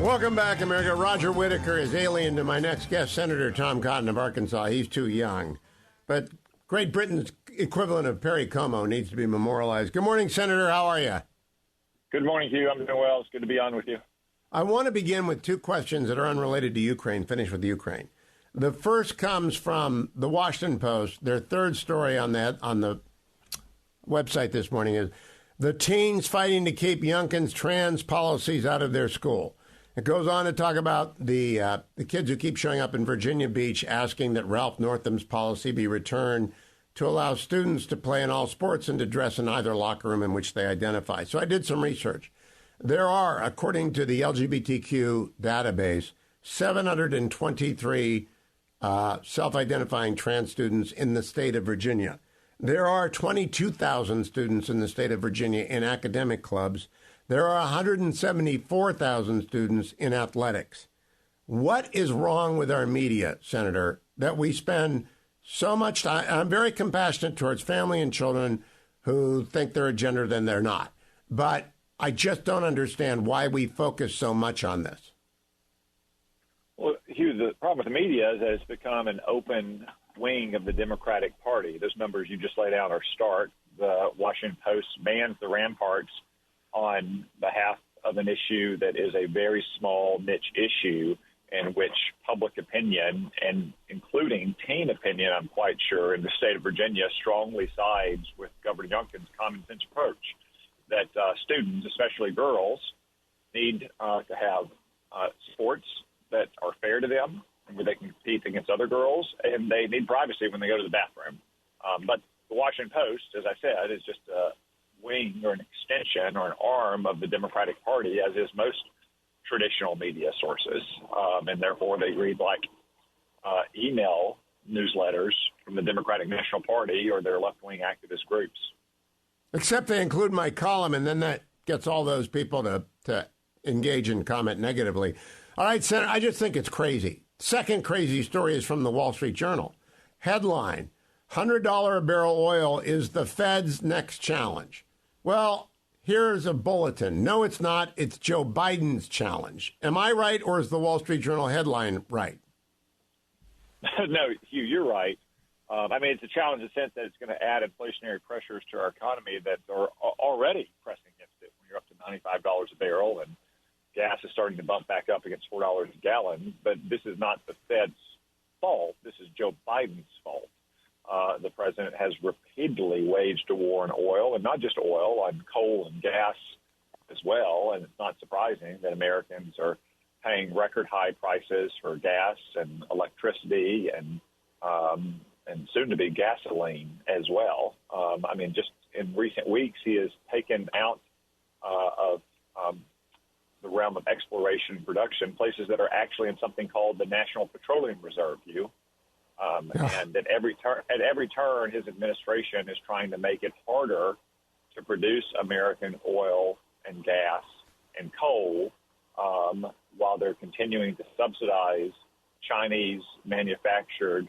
Welcome back, America. Roger Whittaker is alien to my next guest, Senator Tom Cotton of Arkansas. He's too young. But Great Britain's equivalent of Perry Como needs to be memorialized. Good morning, Senator. How are you? Good morning, Hugh. I'm doing well. It's good to be on with you. I want to begin with two questions that are unrelated to Ukraine, finish with Ukraine. The first comes from the Washington Post. Their third story on the website this morning is the teens fighting to keep Youngkin's trans policies out of their school. It goes on to talk about the kids who keep showing up in Virginia Beach asking that Ralph Northam's policy be returned to allow students to play in all sports and to dress in either locker room in which they identify. So I did some research. There are, according to the LGBTQ database, 723 self-identifying trans students in the state of Virginia. There are 22,000 students in the state of Virginia in academic clubs. There are 174,000 students in athletics. What is wrong with our media, Senator, that we spend so much time? I'm very compassionate towards family and children who think they're a gender than they're not. But I just don't understand why we focus so much on this. Well, Hugh, the problem with the media is that it's become an open wing of the Democratic Party. Those numbers you just laid out are stark. The Washington Post bans the ramparts on behalf of an issue that is a very small niche issue in which public opinion, and including teen opinion, I'm quite sure, in the state of Virginia, strongly sides with Governor Youngkin's common sense approach that students, especially girls, need to have sports that are fair to them and where they can compete against other girls, and they need privacy when they go to the bathroom. But the Washington Post, as I said, is just a wing or an extension or an arm of the Democratic Party, as is most traditional media sources. And therefore they read like email newsletters from the Democratic National Party or their left-wing activist groups. Except they include my column, and then that gets all those people to engage and comment negatively. All right, Senator, I just think it's crazy. Second crazy story is from the Wall Street Journal. Headline, $100 a barrel oil is the Fed's next challenge. Well, here's a bulletin. No, it's not. It's Joe Biden's challenge. Am I right, or is the Wall Street Journal headline right? No, Hugh, you're right. I mean, it's a challenge in the sense that it's going to add inflationary pressures to our economy that are already pressing against it when you're up to $95 a barrel and gas is starting to bump back up against $4 a gallon. But this is not the Fed's fault. This is Joe Biden's fault. The president has repeatedly waged a war on oil, and not just oil, on coal and gas as well. And it's not surprising that Americans are paying record high prices for gas and electricity and soon to be gasoline as well. I mean, just in recent weeks, he has taken out of the realm of exploration and production places that are actually in something called the National Petroleum Reserve, Hugh. And at every turn, his administration is trying to make it harder to produce American oil and gas and coal while they're continuing to subsidize Chinese manufactured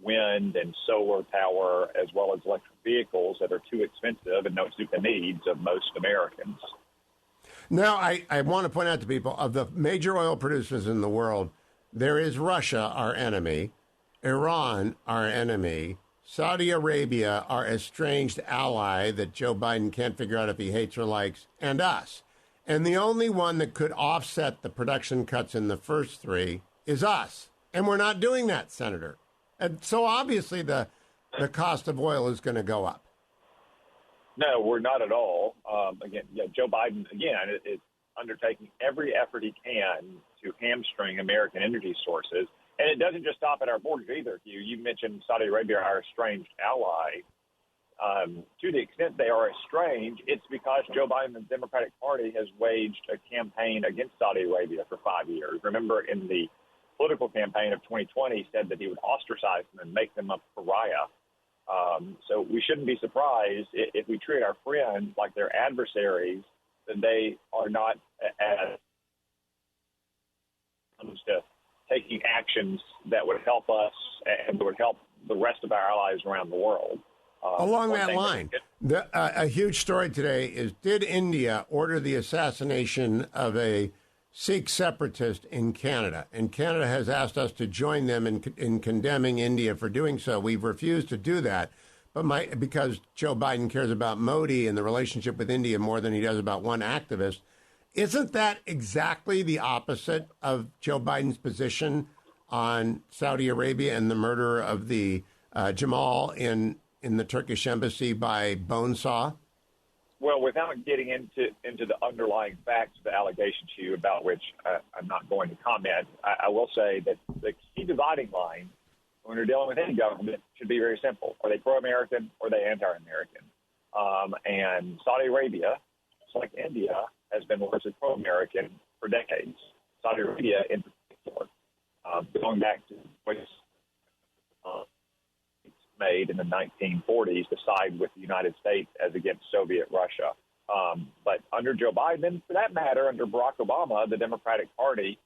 wind and solar power, as well as electric vehicles that are too expensive and don't suit the needs of most Americans. Now, I want to point out to people, of the major oil producers in the world, there is Russia, our enemy, Iran, our enemy, Saudi Arabia, our estranged ally that Joe Biden can't figure out if he hates or likes, and us. And the only one that could offset the production cuts in the first three is us. And we're not doing that, Senator. And so obviously the cost of oil is going to go up. No, we're not at all. Joe Biden, is undertaking every effort he can to hamstring American energy sources. And it doesn't just stop at our borders either, Hugh. You mentioned Saudi Arabia, our estranged ally. To the extent they are estranged, it's because Joe Biden and the Democratic Party has waged a campaign against Saudi Arabia for 5 years. Remember, in the political campaign of 2020, he said that he would ostracize them and make them a pariah. So we shouldn't be surprised if we treat our friends like they're adversaries, then they are not as to taking actions that would help us and would help the rest of our allies around the world. Along that line, a huge story today is, did India order the assassination of a Sikh separatist in Canada? And Canada has asked us to join them in condemning India for doing so. We've refused to do that, but because Joe Biden cares about Modi and the relationship with India more than he does about one activist. Isn't that exactly the opposite of Joe Biden's position on Saudi Arabia and the murder of the Jamal in the Turkish embassy by Bonesaw? Well, without getting into the underlying facts of the allegations to you, about which I'm not going to comment, I will say that the key dividing line when you're dealing with any government should be very simple. Are they pro-American or are they anti-American? And Saudi Arabia, just like India, has been largely pro-American for decades. Saudi Arabia in particular, going back to what made in the 1940s to side with the United States as against Soviet Russia. But under Joe Biden, for that matter, under Barack Obama, the Democratic Party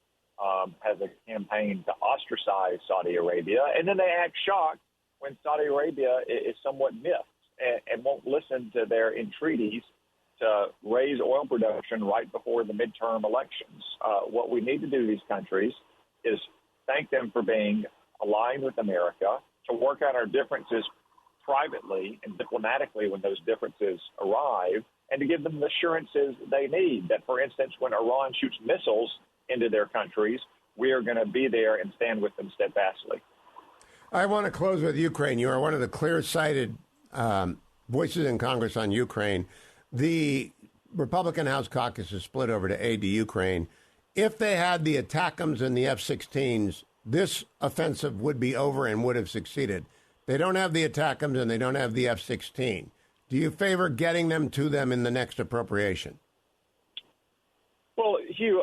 has a campaign to ostracize Saudi Arabia, and then they act shocked when Saudi Arabia is somewhat miffed and won't listen to their entreaties to raise oil production right before the midterm elections. What we need to do to these countries is thank them for being aligned with America, to work out our differences privately and diplomatically when those differences arrive, and to give them the assurances they need that, for instance, when Iran shoots missiles into their countries, we are going to be there and stand with them steadfastly. I want to close with Ukraine. You are one of the clear-sighted voices in Congress on Ukraine. The Republican House caucus is split over to aid to Ukraine. If they had the ATACMS and the F-16s, this offensive would be over and would have succeeded. They don't have the ATACMS and they don't have the F-16. Do you favor getting them to them in the next appropriation? Well, Hugh,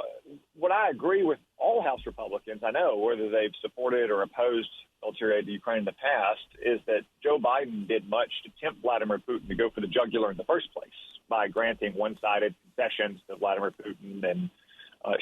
what I agree with all House Republicans, I know, whether they've supported or opposed military aid to Ukraine in the past, is that Joe Biden did much to tempt Vladimir Putin to go for the jugular in the first place by granting one-sided concessions to Vladimir Putin and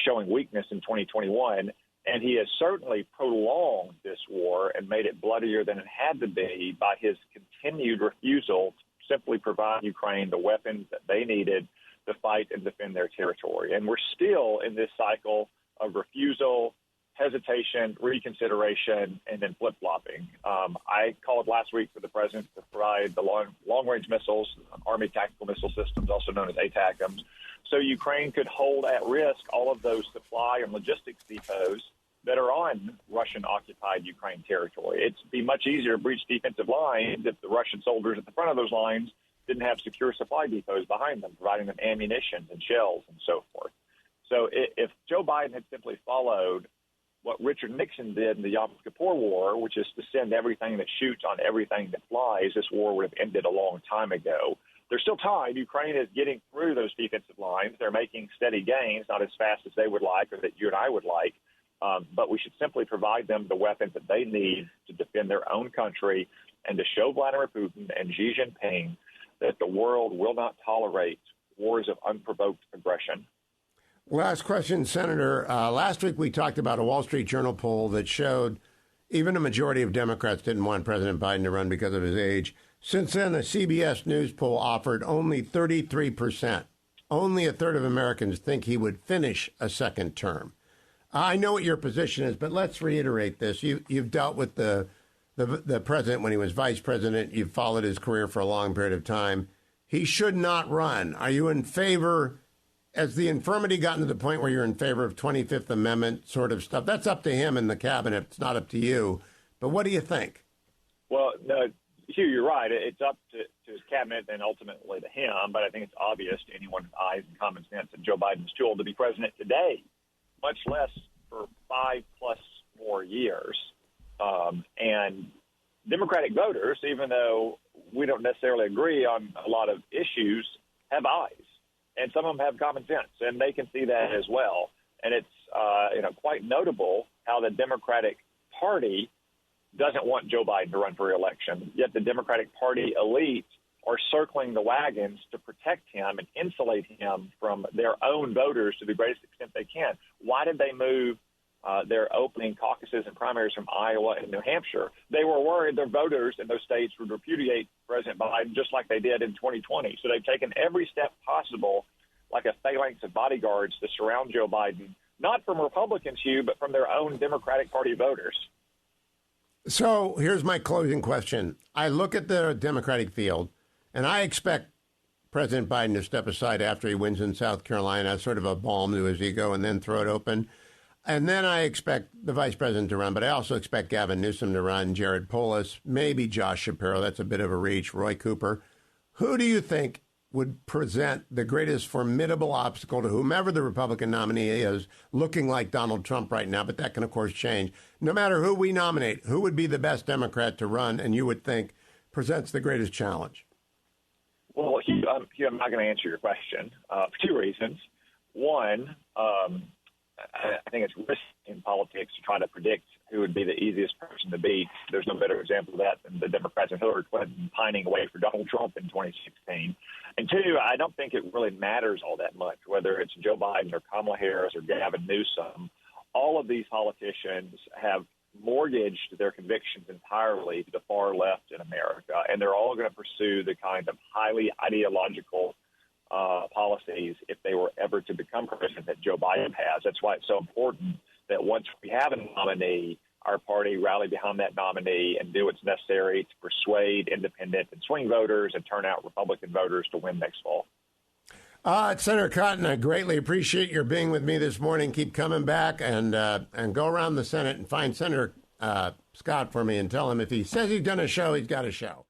showing weakness in 2021. And he has certainly prolonged this war and made it bloodier than it had to be by his continued refusal to simply provide Ukraine the weapons that they needed to fight and defend their territory. And we're still in this cycle of refusal, hesitation, reconsideration, and then flip-flopping. I called last week for the president to provide the long-range missiles, Army tactical missile systems, also known as ATACMS, so Ukraine could hold at risk all of those supply and logistics depots that are on Russian-occupied Ukraine territory. It'd be much easier to breach defensive lines if the Russian soldiers at the front of those lines didn't have secure supply depots behind them, providing them ammunition and shells and so forth. So if Joe Biden had simply followed what Richard Nixon did in the Yom Kippur War, which is to send everything that shoots on everything that flies, this war would have ended a long time ago. There's still time. Ukraine is getting through those defensive lines. They're making steady gains, not as fast as they would like or that you and I would like. But we should simply provide them the weapons that they need to defend their own country and to show Vladimir Putin and Xi Jinping that the world will not tolerate wars of unprovoked aggression. Last question, Senator. Last week we talked about a Wall Street Journal poll that showed even a majority of Democrats didn't want President Biden to run because of his age. Since then, a CBS News poll offered only 33%. Only a third of Americans think he would finish a second term. I know what your position is, but let's reiterate this. You've dealt with the president when he was vice president. You've followed his career for a long period of time. He should not run. Are you in favor? Has the infirmity gotten to the point where you're in favor of 25th Amendment sort of stuff? That's up to him and the cabinet. It's not up to you. But what do you think? Well, no, Hugh, you're right. It's up to his cabinet and ultimately to him. But I think it's obvious to anyone with eyes and common sense that Joe Biden is too old to be president today, much less for 5+ more years. And Democratic voters, even though we don't necessarily agree on a lot of issues, have eyes. And some of them have common sense, and they can see that as well. And it's quite notable how the Democratic Party doesn't want Joe Biden to run for re-election, yet the Democratic Party elite are circling the wagons to protect him and insulate him from their own voters to the greatest extent they can. Why did they move they're opening caucuses and primaries from Iowa and New Hampshire. They were worried their voters in those states would repudiate President Biden just like they did in 2020. So they've taken every step possible, like a phalanx of bodyguards, to surround Joe Biden, not from Republicans, Hugh, but from their own Democratic Party voters. So here's my closing question. I look at the Democratic field, and I expect President Biden to step aside after he wins in South Carolina, sort of a balm to his ego, and then throw it open. And then I expect the vice president to run, but I also expect Gavin Newsom to run, Jared Polis, maybe Josh Shapiro. That's a bit of a reach. Roy Cooper. Who do you think would present the greatest formidable obstacle to whomever the Republican nominee is, looking like Donald Trump right now? But that can, of course, change. No matter who we nominate, who would be the best Democrat to run, and you would think presents the greatest challenge? Well, Hugh, I'm not going to answer your question for two reasons. One, I think it's risky in politics to try to predict who would be the easiest person to beat. There's no better example of that than the Democrats and Hillary Clinton pining away for Donald Trump in 2016. And two, I don't think it really matters all that much, whether it's Joe Biden or Kamala Harris or Gavin Newsom. All of these politicians have mortgaged their convictions entirely to the far left in America, and they're all going to pursue the kind of highly ideological policies if they were ever to become president that Joe Biden has. That's why it's so important that once we have a nominee, our party rally behind that nominee and do what's necessary to persuade independent and swing voters and turn out Republican voters to win next fall. Senator Cotton, I greatly appreciate your being with me this morning. Keep coming back and go around the Senate and find Senator Scott for me and tell him if he says he's done a show, he's got a show.